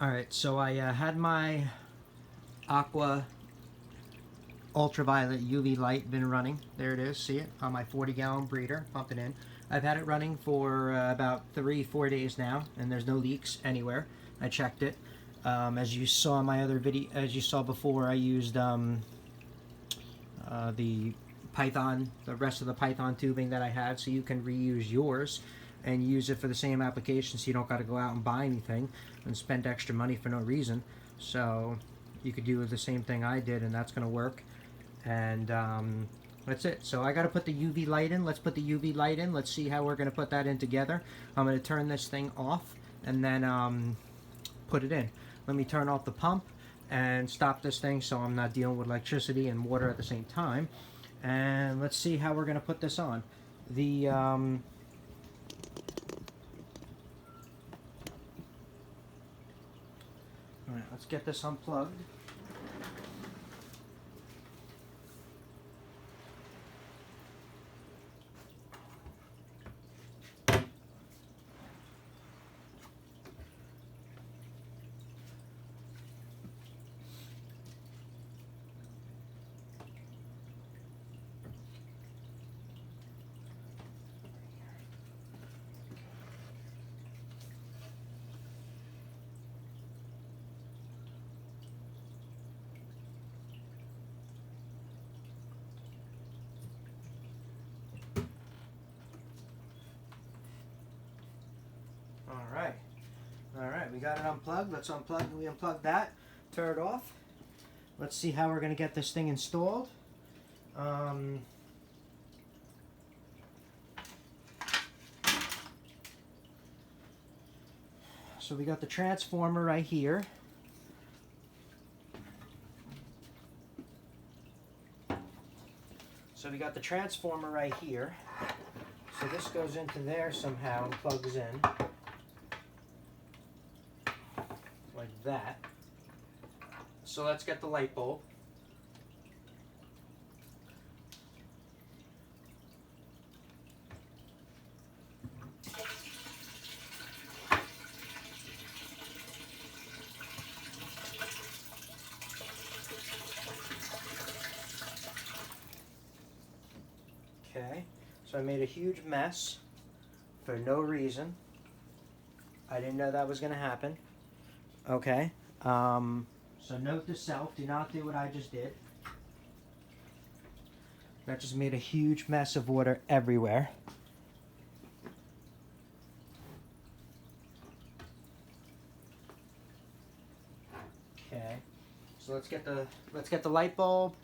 Alright, so I had my aqua ultraviolet UV light been running. There it is, see it? On my 40-gallon breeder, pumping in. I've had it running for about 3-4 days now, and there's no leaks anywhere. I checked it. As you saw in my other video, as you saw before, I used the Python, the rest of the Python tubing that I had, so you can reuse yours and use it for the same application, so you don't got to go out and buy anything and spend extra money for no reason. So you could do the same thing I did, and that's going to work. And that's it. So I got to put the UV light in. Let's put the UV light in. Let's see how we're going to put that in together. I'm going to turn this thing off and then put it in. Let me turn off the pump and stop this thing so I'm not dealing with electricity and water at the same time. And let's see how we're going to put this on. The Alright, let's get this unplugged. Alright, we got it unplugged. Let's unplug. We unplug that, turn it off. Let's see how we're going to get this thing installed. So we got the transformer right here. So we got the transformer right here. So this goes into there somehow and plugs in. Like that. So let's get the light bulb. Okay, so I made a huge mess for no reason. I didn't know that was going to happen. Okay, so note to self, do not do what I just did. That just made a huge mess of water everywhere. Okay, so let's get the light bulb.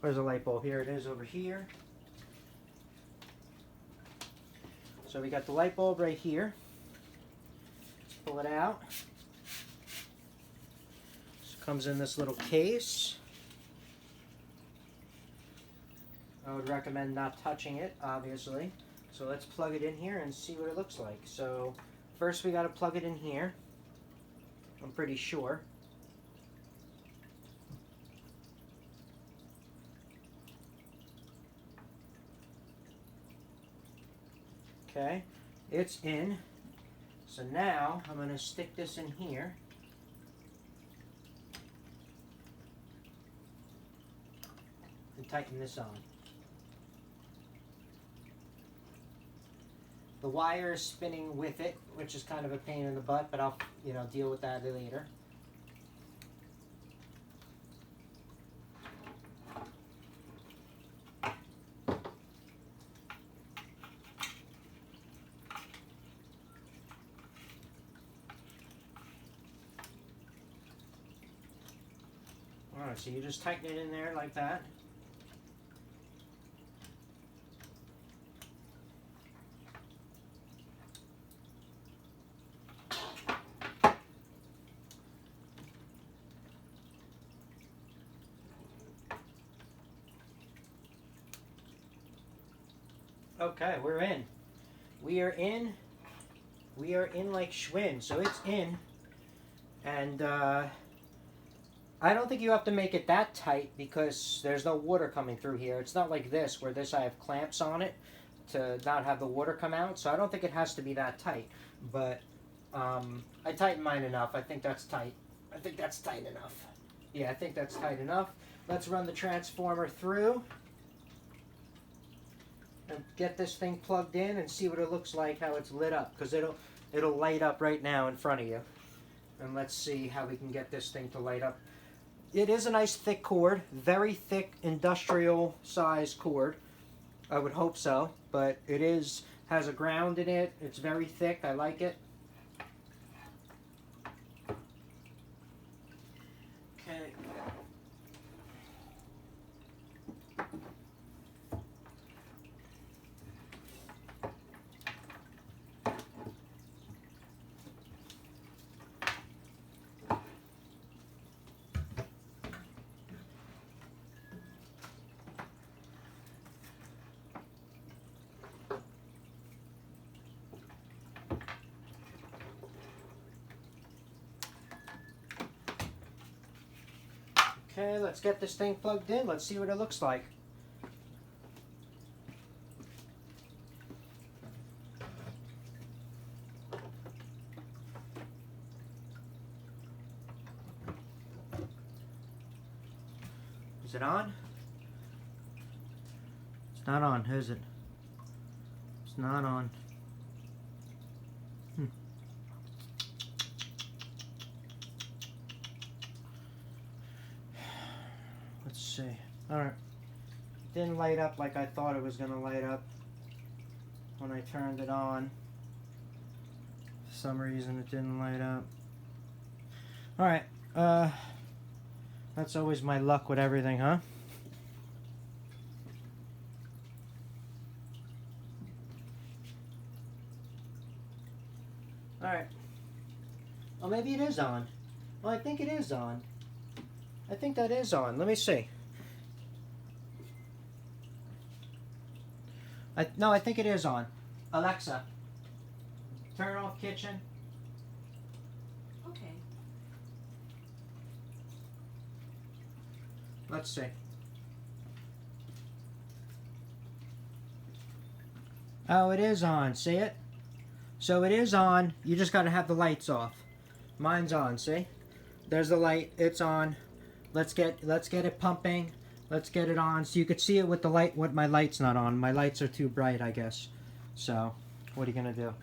Where's the light bulb? Here it is over here. So we got the light bulb right here. Let's pull it out. Comes in this little case. I would recommend not touching it, obviously. So let's plug it in here and see what it looks like. So first we got to plug it in here. I'm pretty sure. Okay, it's in. So now I'm going to stick this in here. Tighten this on. The wire is spinning with it, which is kind of a pain in the butt, but I'll, deal with that later. Alright, so you just tighten it in there like that. Okay, we're in. We are in. We are in like Schwinn, so it's in. And I don't think you have to make it that tight because there's no water coming through here. It's not like this, where this I have clamps on it to not have the water come out. So I don't think it has to be that tight. But I tightened mine enough. I think that's tight. I think that's tight enough. Yeah, I think that's tight enough. Let's run the transformer through and get this thing plugged in and see what it looks like, how it's lit up, because it'll light up right now in front of you. And let's see how we can get this thing to light up. It is a nice thick cord, very thick industrial size cord. I would hope so, but it has a ground in it. It's very thick. I like it. Okay. Okay, let's get this thing plugged in. Let's see what it looks like. Is it on? It's not on, is it? It's not on. Let's see. Alright. Didn't light up like I thought it was going to light up when I turned it on. For some reason it didn't light up. Alright. That's always my luck with everything, huh? Alright. Well, maybe it is on. Well, I think it is on. I think that is on. Let me see. No, I think it is on. Alexa, turn off kitchen. Okay. Let's see. Oh, it is on. See it? So it is on. You just got to have the lights off. Mine's on. See? There's the light. It's on. Let's get it pumping. Let's get it on so you could see it with the light. What my light's not on. My lights are too bright, I guess. So, what are you gonna do?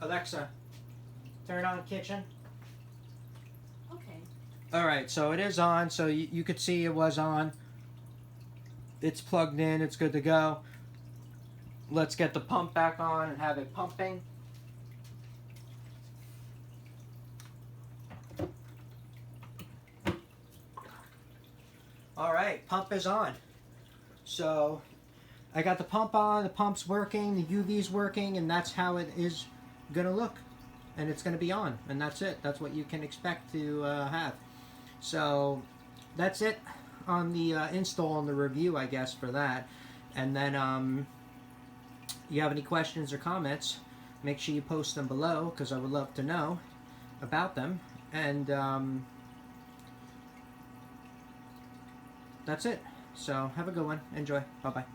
Alexa, turn on kitchen. Okay. All right, so it is on. So you could see it was on. It's plugged in. It's good to go. Let's get the pump back on and have it pumping. All right, pump is on. So I got the pump on, the pump's working, the UV's working, and that's how it is gonna look. And it's gonna be on, and that's it. That's what you can expect to have. So that's it on the install and the review, I guess, for that. And then you have any questions or comments, make sure you post them below, because I would love to know about them. And that's it. So have a good one. Enjoy. Bye-bye.